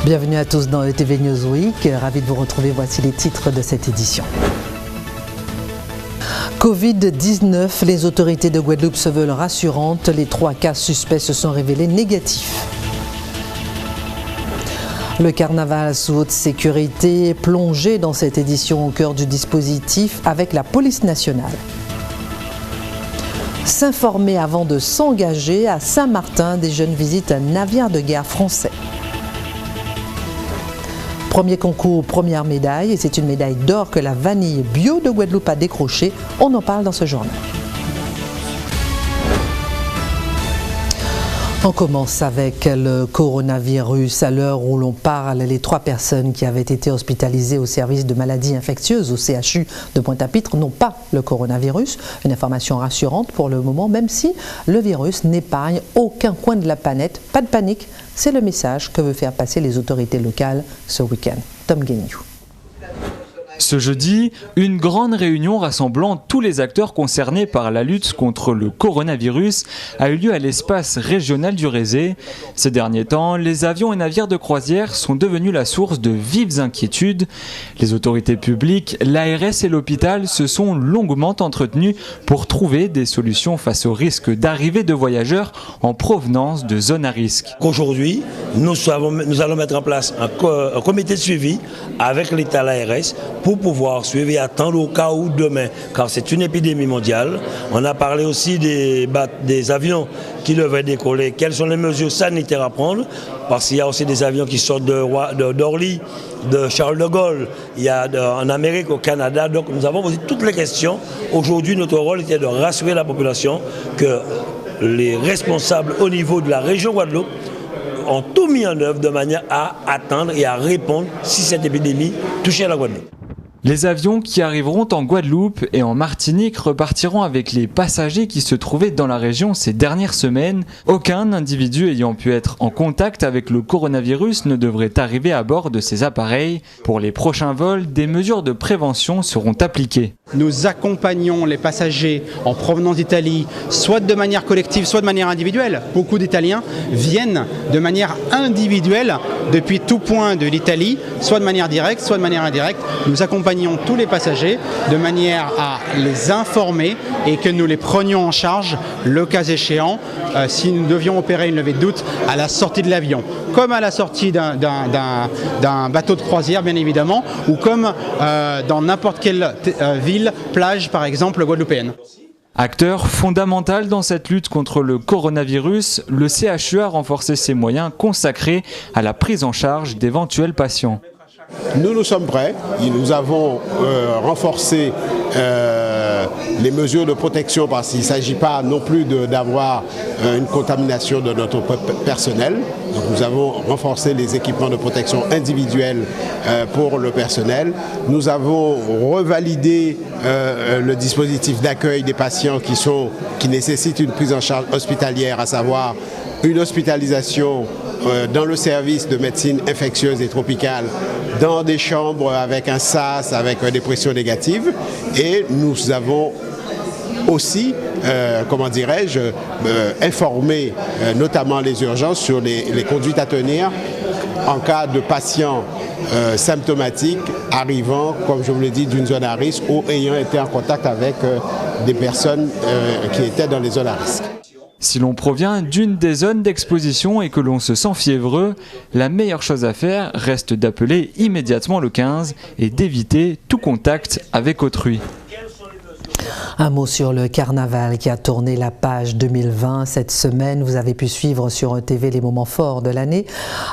Bienvenue à tous dans ETV Newsweek, ravi de vous retrouver, voici les titres de cette édition. Covid-19, les autorités de Guadeloupe se veulent rassurantes, les 3 cas suspects se sont révélés négatifs. Le carnaval sous haute sécurité, plongé dans cette édition au cœur du dispositif avec la police nationale. S'informer avant de s'engager à Saint-Martin, des jeunes visitent un navire de guerre français. Premier concours, première médaille, et c'est une médaille d'or que la vanille bio de Guadeloupe a décrochée. On en parle dans ce journal. On commence avec le coronavirus. À l'heure où l'on parle, les 3 personnes qui avaient été hospitalisées au service de maladies infectieuses au CHU de Pointe-à-Pitre n'ont pas le coronavirus. Une information rassurante pour le moment, même si le virus n'épargne aucun coin de la planète. Pas de panique, c'est le message que veulent faire passer les autorités locales ce week-end. Tom Guéniou. Ce jeudi, une grande réunion rassemblant tous les acteurs concernés par la lutte contre le coronavirus a eu lieu à l'espace régional du Rézé. Ces derniers temps, les avions et navires de croisière sont devenus la source de vives inquiétudes. Les autorités publiques, l'ARS et l'hôpital se sont longuement entretenus pour trouver des solutions face au risque d'arrivée de voyageurs en provenance de zones à risque. Aujourd'hui, nous allons mettre en place un comité de suivi avec l'État, l'ARS, pour pouvoir suivre et attendre au cas où demain, car c'est une épidémie mondiale. On a parlé aussi des avions qui devraient décoller. Quelles sont les mesures sanitaires à prendre? Parce qu'il y a aussi des avions qui sortent d'Orly, de Charles de Gaulle, il y a en Amérique, au Canada. Donc nous avons posé toutes les questions. Aujourd'hui, notre rôle était de rassurer la population que les responsables au niveau de la région Guadeloupe ont tout mis en œuvre de manière à attendre et à répondre si cette épidémie touchait la Guadeloupe. Les avions qui arriveront en Guadeloupe et en Martinique repartiront avec les passagers qui se trouvaient dans la région ces dernières semaines. Aucun individu ayant pu être en contact avec le coronavirus ne devrait arriver à bord de ces appareils. Pour les prochains vols, des mesures de prévention seront appliquées. Nous accompagnons les passagers en provenance d'Italie, soit de manière collective, soit de manière individuelle. Beaucoup d'Italiens viennent de manière individuelle depuis tout point de l'Italie, soit de manière directe, soit de manière indirecte. Nous accompagnons tous les passagers de manière à les informer et que nous les prenions en charge, le cas échéant, si nous devions opérer une levée de doute à la sortie de l'avion, comme à la sortie d'un bateau de croisière bien évidemment, ou comme dans n'importe quelle ville, plage par exemple guadeloupéenne. Acteur fondamental dans cette lutte contre le coronavirus, le CHU a renforcé ses moyens consacrés à la prise en charge d'éventuels patients. Nous sommes prêts. Nous avons renforcé les mesures de protection parce qu'il ne s'agit pas non plus d'avoir une contamination de notre personnel. Donc nous avons renforcé les équipements de protection individuelle pour le personnel. Nous avons revalidé le dispositif d'accueil des patients qui nécessitent une prise en charge hospitalière, à savoir une hospitalisation dans le service de médecine infectieuse et tropicale, dans des chambres avec un SAS, avec des pressions négatives. Et nous avons aussi, informé notamment les urgences sur les conduites à tenir en cas de patients symptomatiques arrivant, comme je vous l'ai dit, d'une zone à risque ou ayant été en contact avec des personnes qui étaient dans les zones à risque. Si l'on provient d'une des zones d'exposition et que l'on se sent fiévreux, la meilleure chose à faire reste d'appeler immédiatement le 15 et d'éviter tout contact avec autrui. Un mot sur le carnaval qui a tourné la page 2020 cette semaine. Vous avez pu suivre sur ETV les moments forts de l'année.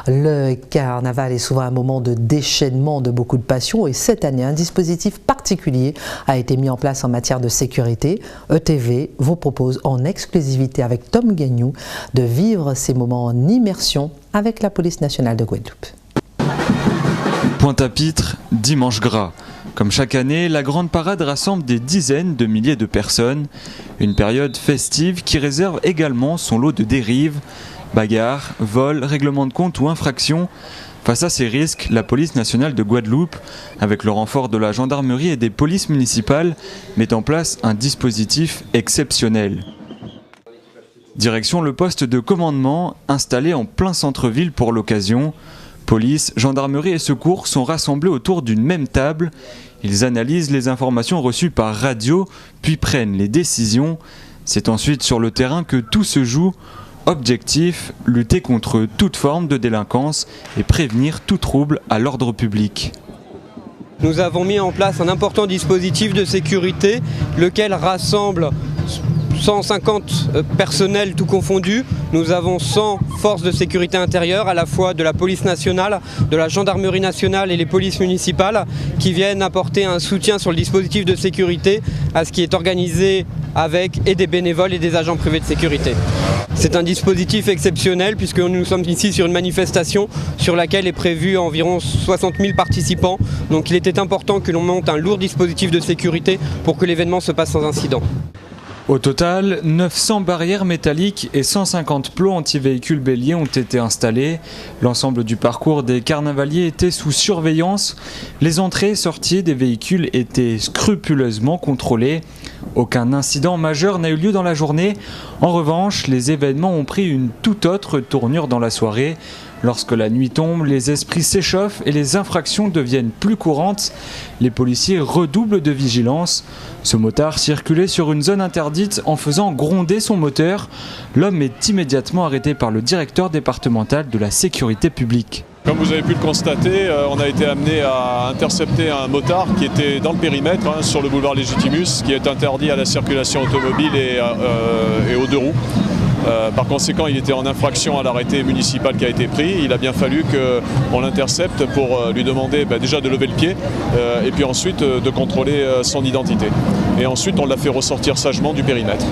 Le carnaval est souvent un moment de déchaînement de beaucoup de passions et cette année, un dispositif particulier a été mis en place en matière de sécurité. ETV vous propose en exclusivité avec Tom Guéniou de vivre ces moments en immersion avec la police nationale de Guadeloupe. Pointe-à-Pitre, dimanche gras. Comme chaque année, la grande parade rassemble des dizaines de milliers de personnes. Une période festive qui réserve également son lot de dérives, bagarres, vols, règlements de compte ou infractions. Face à ces risques, la police nationale de Guadeloupe, avec le renfort de la gendarmerie et des polices municipales, met en place un dispositif exceptionnel. Direction le poste de commandement, installé en plein centre-ville pour l'occasion. Police, gendarmerie et secours sont rassemblés autour d'une même table. Ils analysent les informations reçues par radio, puis prennent les décisions. C'est ensuite sur le terrain que tout se joue. Objectif, lutter contre toute forme de délinquance et prévenir tout trouble à l'ordre public. Nous avons mis en place un important dispositif de sécurité, lequel rassemble 150 personnels tout confondus. Nous avons 100 forces de sécurité intérieure, à la fois de la police nationale, de la gendarmerie nationale et les polices municipales, qui viennent apporter un soutien sur le dispositif de sécurité à ce qui est organisé avec et des bénévoles et des agents privés de sécurité. C'est un dispositif exceptionnel puisque nous sommes ici sur une manifestation sur laquelle est prévu environ 60 000 participants. Donc il était important que l'on monte un lourd dispositif de sécurité pour que l'événement se passe sans incident. Au total, 900 barrières métalliques et 150 plots anti-véhicules béliers ont été installés. L'ensemble du parcours des carnavaliers était sous surveillance. Les entrées et sorties des véhicules étaient scrupuleusement contrôlées. Aucun incident majeur n'a eu lieu dans la journée. En revanche, les événements ont pris une toute autre tournure dans la soirée. Lorsque la nuit tombe, les esprits s'échauffent et les infractions deviennent plus courantes. Les policiers redoublent de vigilance. Ce motard circulait sur une zone interdite en faisant gronder son moteur. L'homme est immédiatement arrêté par le directeur départemental de la sécurité publique. Comme vous avez pu le constater, on a été amené à intercepter un motard qui était dans le périmètre, sur le boulevard Légitimus, qui est interdit à la circulation automobile et aux deux roues. Par conséquent, il était en infraction à l'arrêté municipal qui a été pris. Il a bien fallu qu'on l'intercepte pour lui demander déjà de lever le pied et puis ensuite de contrôler son identité. Et ensuite, on l'a fait ressortir sagement du périmètre.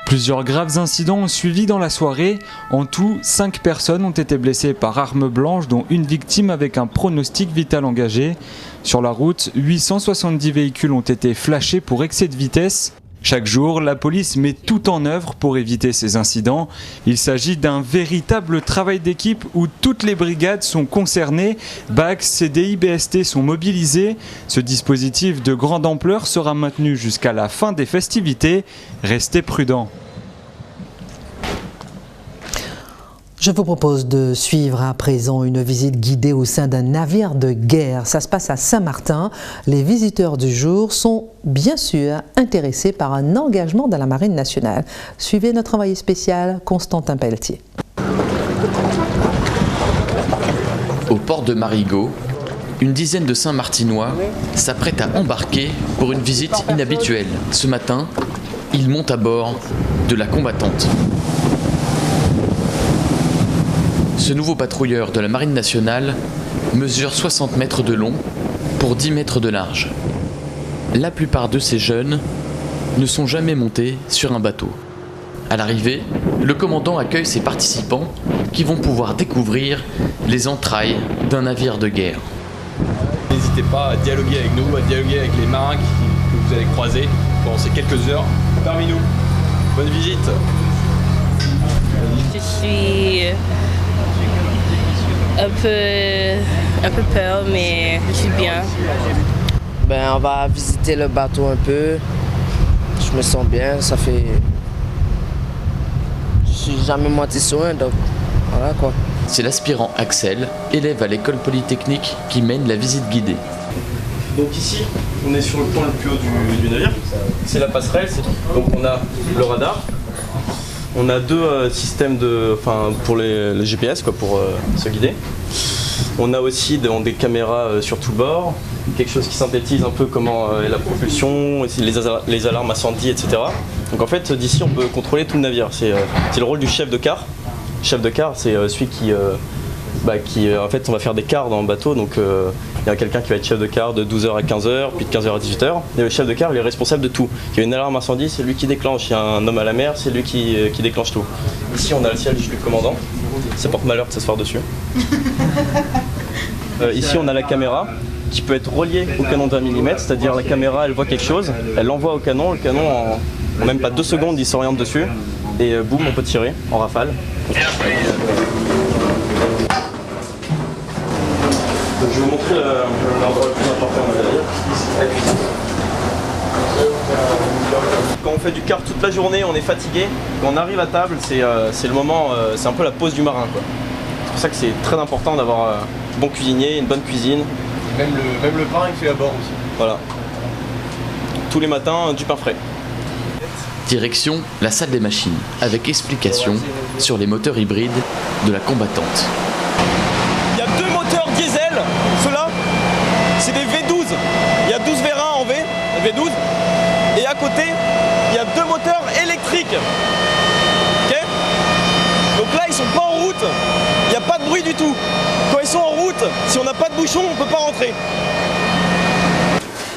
Plusieurs graves incidents ont suivi dans la soirée. En tout, 5 personnes ont été blessées par arme blanche, dont une victime avec un pronostic vital engagé. Sur la route, 870 véhicules ont été flashés pour excès de vitesse. Chaque jour, la police met tout en œuvre pour éviter ces incidents. Il s'agit d'un véritable travail d'équipe où toutes les brigades sont concernées. BAC, CDI, BST sont mobilisés. Ce dispositif de grande ampleur sera maintenu jusqu'à la fin des festivités. Restez prudents. Je vous propose de suivre à présent une visite guidée au sein d'un navire de guerre. Ça se passe à Saint-Martin. Les visiteurs du jour sont bien sûr intéressés par un engagement de la Marine nationale. Suivez notre envoyé spécial, Constantin Pelletier. Au port de Marigot, une dizaine de Saint-Martinois s'apprêtent à embarquer pour une visite inhabituelle. Ce matin, ils montent à bord de la Combattante. Ce nouveau patrouilleur de la Marine nationale mesure 60 mètres de long pour 10 mètres de large. La plupart de ces jeunes ne sont jamais montés sur un bateau. À l'arrivée, le commandant accueille ses participants qui vont pouvoir découvrir les entrailles d'un navire de guerre. N'hésitez pas à dialoguer avec nous, à dialoguer avec les marins que vous allez croiser pendant ces quelques heures parmi nous. Bonne visite. Je suis un peu peur, mais je suis bien. On va visiter le bateau un peu. Je me sens bien, ça fait... Je suis jamais monté sur un, donc voilà quoi. C'est l'aspirant Axel, élève à l'école polytechnique, qui mène la visite guidée. Donc ici, on est sur le point le plus haut du navire. C'est la passerelle. Donc on a le radar. On a deux systèmes pour les GPS pour se guider. On a aussi des caméras sur tout le bord, quelque chose qui synthétise un peu comment est la propulsion, les alarmes incendie, etc. Donc en fait, d'ici, on peut contrôler tout le navire. C'est le rôle du chef de quart. Le chef de quart, c'est celui qui en fait, on va faire des quarts dans le bateau. Donc il y a quelqu'un qui va être chef de quart de 12h à 15h, puis de 15h à 18h. Et le chef de quart, il est responsable de tout. Il y a une alarme incendie, c'est lui qui déclenche. Il y a un homme à la mer, c'est lui qui déclenche tout. Ici, on a le siège du commandant. Ça porte malheur de s'asseoir dessus. Ici, on a la caméra qui peut être reliée au canon d'1 mm, c'est-à-dire la caméra, elle voit quelque chose, elle l'envoie au canon, le canon, en même pas 2 secondes, il s'oriente dessus, et boum, on peut tirer en rafale. Donc, je vais vous montrer l'endroit le plus important de la navire. Quand on fait du quart toute la journée, on est fatigué. Quand on arrive à table, c'est le moment, c'est un peu la pause du marin, quoi. C'est pour pour ça que c'est très important d'avoir un bon cuisinier, une bonne cuisine. Même le pain il fait à bord aussi. Voilà. Tous les matins, du pain frais. Direction la salle des machines, avec explication sur les moteurs hybrides de la combattante. Il y a 2 moteurs diesel, ceux-là, c'est des V12. Il y a 12 V1 en V, V12. Et à côté, il y a 2 moteurs électriques. Ok ? Donc là, ils sont pas en route, il n'y a pas de bruit du tout. Quand ils sont en route, si on n'a pas de bouchon, on ne peut pas rentrer.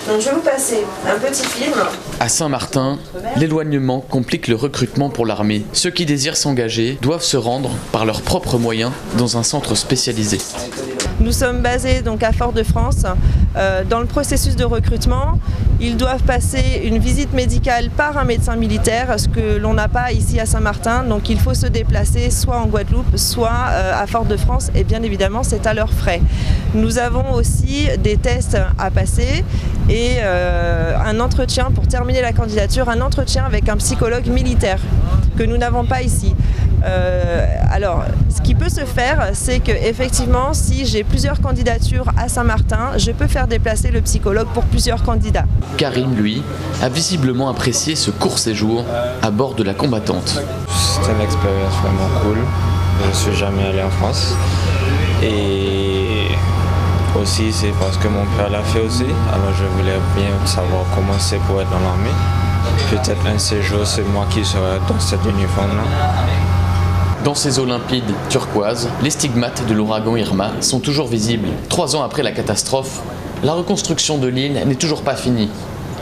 Donc je vais vous passer un petit film. À Saint-Martin, l'éloignement complique le recrutement pour l'armée. Ceux qui désirent s'engager doivent se rendre par leurs propres moyens dans un centre spécialisé. Nous sommes basés donc à Fort-de-France. Dans le processus de recrutement, ils doivent passer une visite médicale par un médecin militaire, ce que l'on n'a pas ici à Saint-Martin. Donc il faut se déplacer soit en Guadeloupe, soit à Fort-de-France, et bien évidemment c'est à leurs frais. Nous avons aussi des tests à passer et un entretien pour terminer la candidature, un entretien avec un psychologue militaire que nous n'avons pas ici. Alors, ce qui peut se faire, c'est que effectivement, si j'ai plusieurs candidatures à Saint-Martin, je peux faire déplacer le psychologue pour plusieurs candidats. Karim, lui, a visiblement apprécié ce court séjour à bord de la combattante. C'était une expérience vraiment cool. Je ne suis jamais allé en France. Et aussi, c'est parce que mon père l'a fait aussi. Alors, je voulais bien savoir comment c'est pour être dans l'armée. Peut-être un séjour, c'est moi qui serai dans cet uniforme-là. Dans ces eaux limpides turquoises, les stigmates de l'ouragan Irma sont toujours visibles. 3 ans après la catastrophe, la reconstruction de l'île n'est toujours pas finie.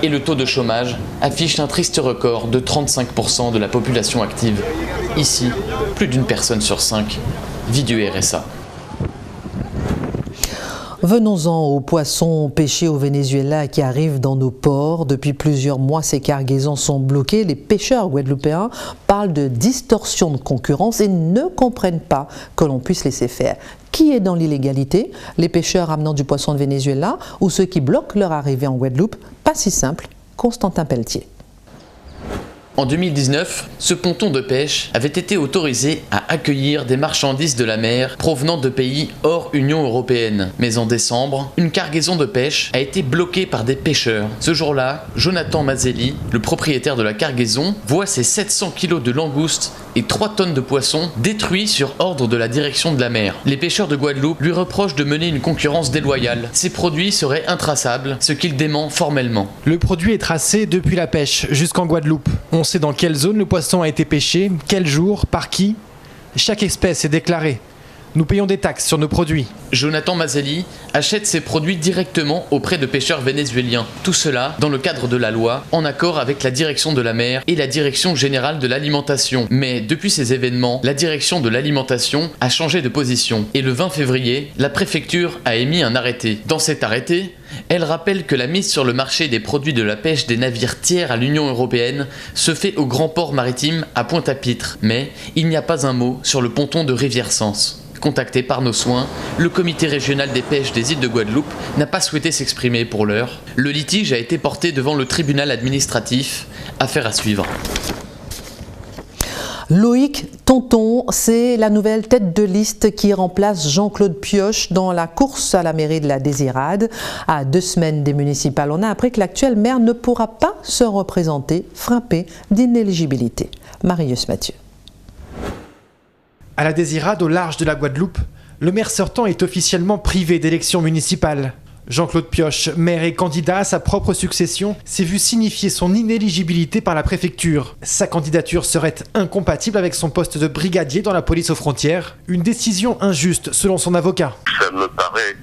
Et le taux de chômage affiche un triste record de 35% de la population active. Ici, plus d'une personne sur 5 vit du RSA. Venons-en aux poissons pêchés au Venezuela qui arrivent dans nos ports. Depuis plusieurs mois, ces cargaisons sont bloquées. Les pêcheurs guadeloupéens parlent de distorsion de concurrence et ne comprennent pas que l'on puisse laisser faire. Qui est dans l'illégalité? Les pêcheurs ramenant du poisson de Venezuela ou ceux qui bloquent leur arrivée en Guadeloupe? Pas si simple. Constantin Pelletier. En 2019, ce ponton de pêche avait été autorisé à accueillir des marchandises de la mer provenant de pays hors Union européenne. Mais en décembre, une cargaison de pêche a été bloquée par des pêcheurs. Ce jour-là, Jonathan Mazzelli, le propriétaire de la cargaison, voit ses 700 kilos de langoustes et 3 tonnes de poissons détruits sur ordre de la direction de la mer. Les pêcheurs de Guadeloupe lui reprochent de mener une concurrence déloyale. Ces produits seraient intraçables, ce qu'il dément formellement. Le produit est tracé depuis la pêche jusqu'en Guadeloupe. On sait dans quelle zone le poisson a été pêché, quel jour, par qui. Chaque espèce est déclarée. Nous payons des taxes sur nos produits. Jonathan Mazzelli achète ses produits directement auprès de pêcheurs vénézuéliens. Tout cela dans le cadre de la loi, en accord avec la direction de la mer et la direction générale de l'alimentation. Mais depuis ces événements, la direction de l'alimentation a changé de position. Et le 20 février, la préfecture a émis un arrêté. Dans cet arrêté, elle rappelle que la mise sur le marché des produits de la pêche des navires tiers à l'Union européenne se fait au grand port maritime à Pointe-à-Pitre. Mais il n'y a pas un mot sur le ponton de Rivière-Sens. Contacté par nos soins, le comité régional des pêches des îles de Guadeloupe n'a pas souhaité s'exprimer pour l'heure. Le litige a été porté devant le tribunal administratif. Affaire à suivre. Loïc Tonton, c'est la nouvelle tête de liste qui remplace Jean-Claude Pioche dans la course à la mairie de la Désirade. À 2 semaines des municipales, on a appris que l'actuel maire ne pourra pas se représenter, frappé d'inéligibilité. Marius Mathieu. À la Désirade, au large de la Guadeloupe, le maire sortant est officiellement privé d'élections municipales. Jean-Claude Pioche, maire et candidat à sa propre succession, s'est vu signifier son inéligibilité par la préfecture. Sa candidature serait incompatible avec son poste de brigadier dans la police aux frontières. Une décision injuste selon son avocat. Ça me paraît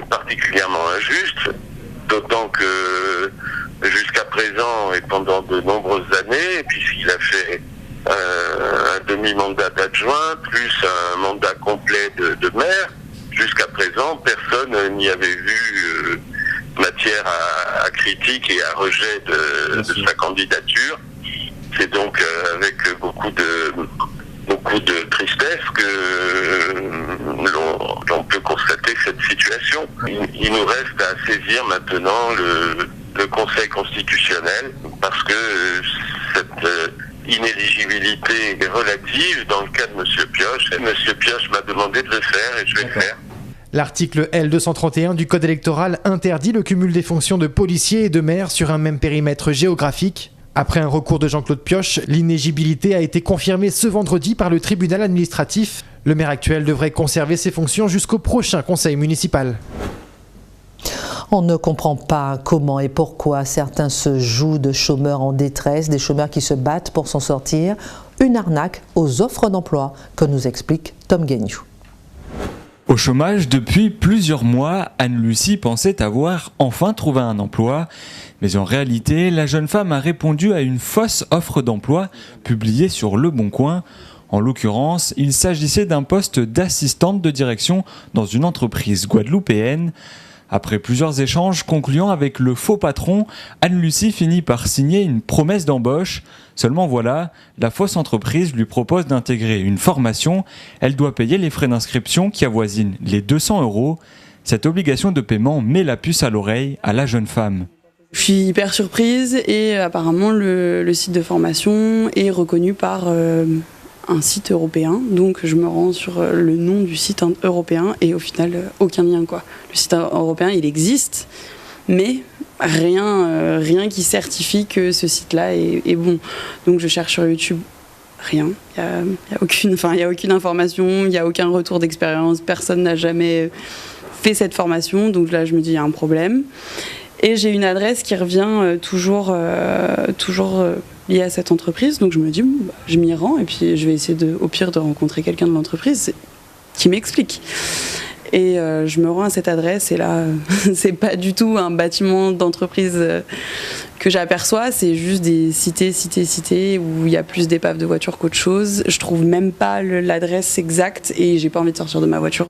particulièrement injuste, d'autant que jusqu'à présent et pendant de nombreuses années, puisqu'il a fait un demi-mandat d'adjoint, plus un mandat complet de maire. Jusqu'à présent, personne n'y avait vu matière à critique et à rejet de sa candidature. C'est donc avec beaucoup de tristesse que l'on peut constater cette situation. Il nous reste à saisir maintenant le Conseil constitutionnel parce que inéligibilité relative dans le cas de M. Pioche. Et M. Pioche m'a demandé de le faire et je vais le faire. L'article L231 du Code électoral interdit le cumul des fonctions de policier et de maire sur un même périmètre géographique. Après un recours de Jean-Claude Pioche, l'inéligibilité a été confirmée ce vendredi par le tribunal administratif. Le maire actuel devrait conserver ses fonctions jusqu'au prochain conseil municipal. On ne comprend pas comment et pourquoi certains se jouent de chômeurs en détresse, des chômeurs qui se battent pour s'en sortir. Une arnaque aux offres d'emploi que nous explique Tom Guignou. Au chômage depuis plusieurs mois, Anne-Lucie pensait avoir enfin trouvé un emploi. Mais en réalité, la jeune femme a répondu à une fausse offre d'emploi publiée sur Le Bon Coin. En l'occurrence, il s'agissait d'un poste d'assistante de direction dans une entreprise guadeloupéenne. Après plusieurs échanges concluant avec le faux patron, Anne-Lucie finit par signer une promesse d'embauche. Seulement voilà, la fausse entreprise lui propose d'intégrer une formation. Elle doit payer les frais d'inscription qui avoisinent les 200 €. Cette obligation de paiement met la puce à l'oreille à la jeune femme. Je suis hyper surprise et apparemment le site de formation est reconnu par un site européen, donc je me rends sur le nom du site européen et au final aucun lien quoi. Le site européen il existe, mais rien qui certifie que ce site-là est bon. Donc je cherche sur YouTube, rien, il y a aucune information, il y a aucun retour d'expérience, personne n'a jamais fait cette formation, donc là je me dis il y a un problème. Et j'ai une adresse qui revient toujours liée à cette entreprise, donc je me dis je m'y rends et puis je vais essayer au pire de rencontrer quelqu'un de l'entreprise qui m'explique. Et je me rends à cette adresse et là c'est pas du tout un bâtiment d'entreprise que j'aperçois, c'est juste des cités où il y a plus d'épaves de voitures qu'autre chose. Je trouve même pas l'adresse exacte et j'ai pas envie de sortir de ma voiture.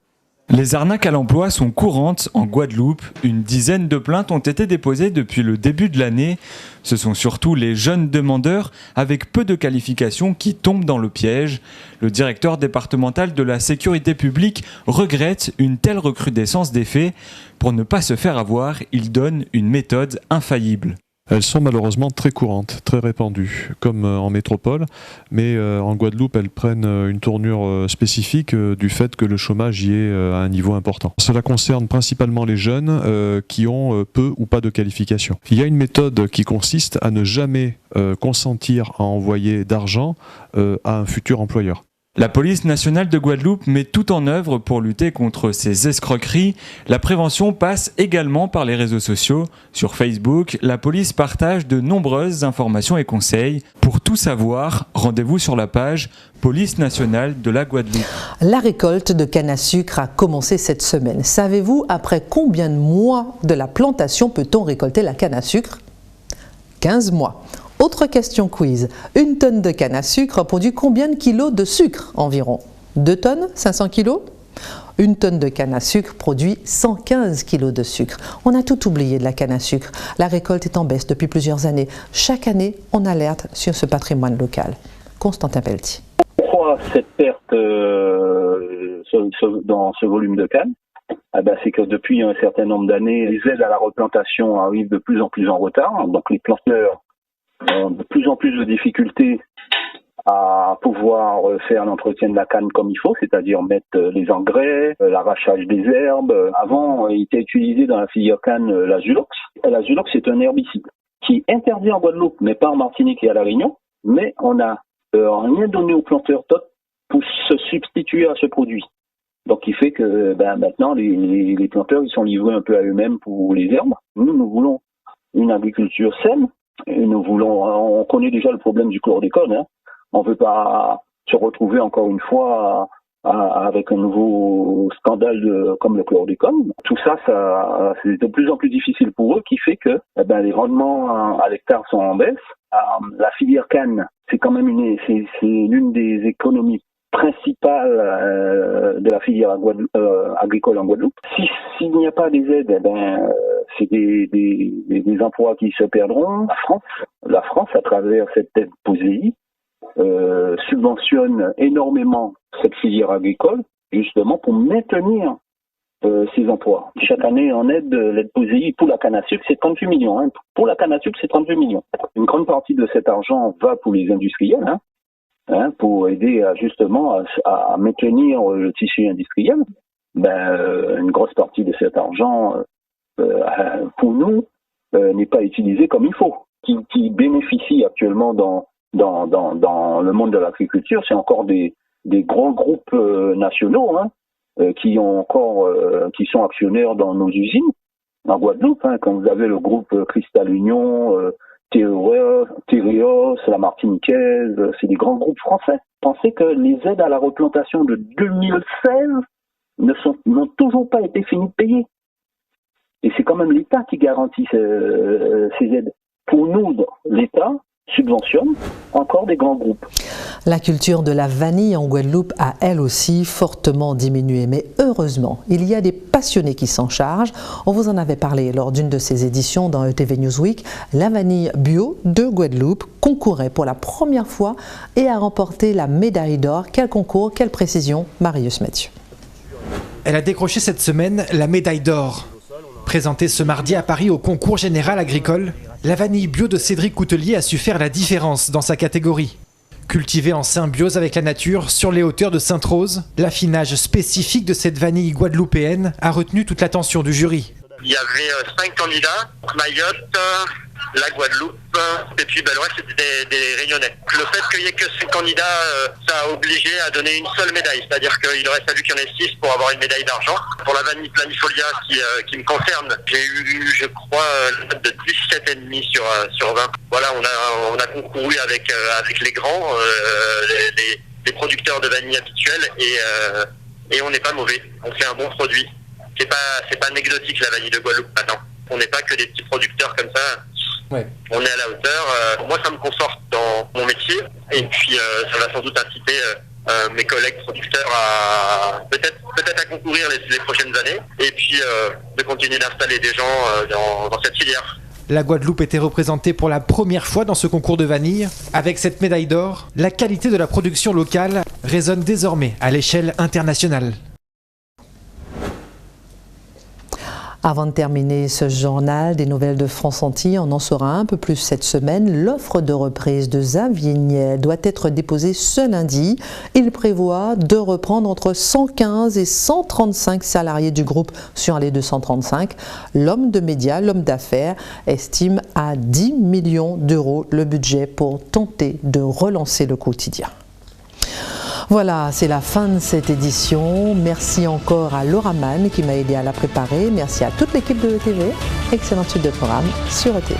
Les arnaques à l'emploi sont courantes en Guadeloupe. Une dizaine de plaintes ont été déposées depuis le début de l'année. Ce sont surtout les jeunes demandeurs avec peu de qualifications qui tombent dans le piège. Le directeur départemental de la sécurité publique regrette une telle recrudescence des faits. Pour ne pas se faire avoir, il donne une méthode infaillible. Elles sont malheureusement très courantes, très répandues, comme en métropole, mais en Guadeloupe, elles prennent une tournure spécifique du fait que le chômage y est à un niveau important. Cela concerne principalement les jeunes qui ont peu ou pas de qualification. Il y a une méthode qui consiste à ne jamais consentir à envoyer d'argent à un futur employeur. La police nationale de Guadeloupe met tout en œuvre pour lutter contre ces escroqueries. La prévention passe également par les réseaux sociaux. Sur Facebook, la police partage de nombreuses informations et conseils. Pour tout savoir, rendez-vous sur la page Police nationale de la Guadeloupe. La récolte de canne à sucre a commencé cette semaine. Savez-vous après combien de mois de la plantation peut-on récolter la canne à sucre ? 15 mois. Autre question quiz. Une tonne de canne à sucre produit combien de kilos de sucre environ ? 2 tonnes, 500 kilos ? Une tonne de canne à sucre produit 115 kilos de sucre. On a tout oublié de la canne à sucre. La récolte est en baisse depuis plusieurs années. Chaque année, on alerte sur ce patrimoine local. Constantin Pelletier. Pourquoi cette perte dans ce volume de canne ? C'est que depuis un certain nombre d'années, les aides à la replantation arrivent de plus en plus en retard. Donc les planteurs ont de plus en plus de difficultés à pouvoir faire l'entretien de la canne comme il faut, c'est-à-dire mettre les engrais, l'arrachage des herbes. Avant, il était utilisé dans la filière canne l'azulox. L'azulox, c'est un herbicide qui est interdit en Guadeloupe, mais pas en Martinique et à La Réunion. Mais on n'a rien donné aux planteurs pour se substituer à ce produit. Donc, il fait que maintenant, les planteurs ils sont livrés un peu à eux-mêmes pour les herbes. Nous voulons une agriculture saine. Et on connaît déjà le problème du chlordécone. On ne veut pas se retrouver encore une fois avec un nouveau scandale comme le chlordécone. Tout ça, c'est de plus en plus difficile pour eux, qui fait que les rendements à l'hectare sont en baisse. La filière canne, c'est quand même l'une des économies principales de la filière agricole en Guadeloupe. S'il n'y a pas des aides, c'est des emplois qui se perdront. La France, à travers cette aide POSEI, subventionne énormément cette filière agricole, justement pour maintenir ces emplois. Chaque année, en aide, l'aide POSEI pour la canne à sucre, c'est 38 millions. Hein. Pour la canne à sucre, c'est 38 millions. Une grande partie de cet argent va pour les industriels, pour aider justement à maintenir le tissu industriel. Une grosse partie de cet argent, pour nous, n'est pas utilisé comme il faut. Qui bénéficie actuellement dans le monde de l'agriculture, c'est encore des grands groupes nationaux, qui sont actionnaires dans nos usines en Guadeloupe, quand vous avez le groupe Cristal Union, Tereos, la Martiniquaise, c'est des grands groupes français. Pensez que les aides à la replantation de 2016 n'ont toujours pas été finies de payer. Et c'est quand même l'État qui garantit ces aides. Pour nous, l'État subventionne encore des grands groupes. La culture de la vanille en Guadeloupe a elle aussi fortement diminué, mais heureusement, il y a des passionnés qui s'en chargent. On vous en avait parlé lors d'une de ces éditions dans ETV Newsweek. La vanille bio de Guadeloupe concourait pour la première fois et a remporté la médaille d'or. Quel concours, quelle précision, Marius Mathieu. Elle a décroché cette semaine la médaille d'or. Présentée ce mardi à Paris au concours général agricole, la vanille bio de Cédric Coutelier a su faire la différence dans sa catégorie. Cultivée en symbiose avec la nature sur les hauteurs de Sainte-Rose, l'affinage spécifique de cette vanille guadeloupéenne a retenu toute l'attention du jury. Il y avait 5 candidats, Mayotte, la Guadeloupe, et puis le reste c'était des Réunionnais. Le fait qu'il n'y ait que 5 candidats, ça a obligé à donner une seule médaille, c'est-à-dire qu'il aurait fallu qu'il y en ait 6 pour avoir une médaille d'argent. Pour la vanille planifolia qui me concerne, j'ai eu, je crois, une note de 17,5 sur 20. Voilà, on a concouru avec les grands, les producteurs de vanille habituels, et on n'est pas mauvais. On fait un bon produit. C'est pas anecdotique la vanille de Guadeloupe maintenant. On n'est pas que des petits producteurs comme ça. Ouais. On est à la hauteur. Moi, ça me conforte dans mon métier. Et puis, ça va sans doute inciter mes collègues producteurs à peut-être à concourir les prochaines années. Et puis, de continuer d'installer des gens dans cette filière. La Guadeloupe était représentée pour la première fois dans ce concours de vanille. Avec cette médaille d'or, la qualité de la production locale résonne désormais à l'échelle internationale. Avant de terminer ce journal des nouvelles de France-Antilles, on en saura un peu plus cette semaine. L'offre de reprise de Xavier Niel doit être déposée ce lundi. Il prévoit de reprendre entre 115 et 135 salariés du groupe sur les 235. L'homme de médias, l'homme d'affaires, estime à 10 millions d'euros le budget pour tenter de relancer le quotidien. Voilà, c'est la fin de cette édition. Merci encore à Laura Mann qui m'a aidé à la préparer. Merci à toute l'équipe de ETV. Excellente suite de programme sur ETV.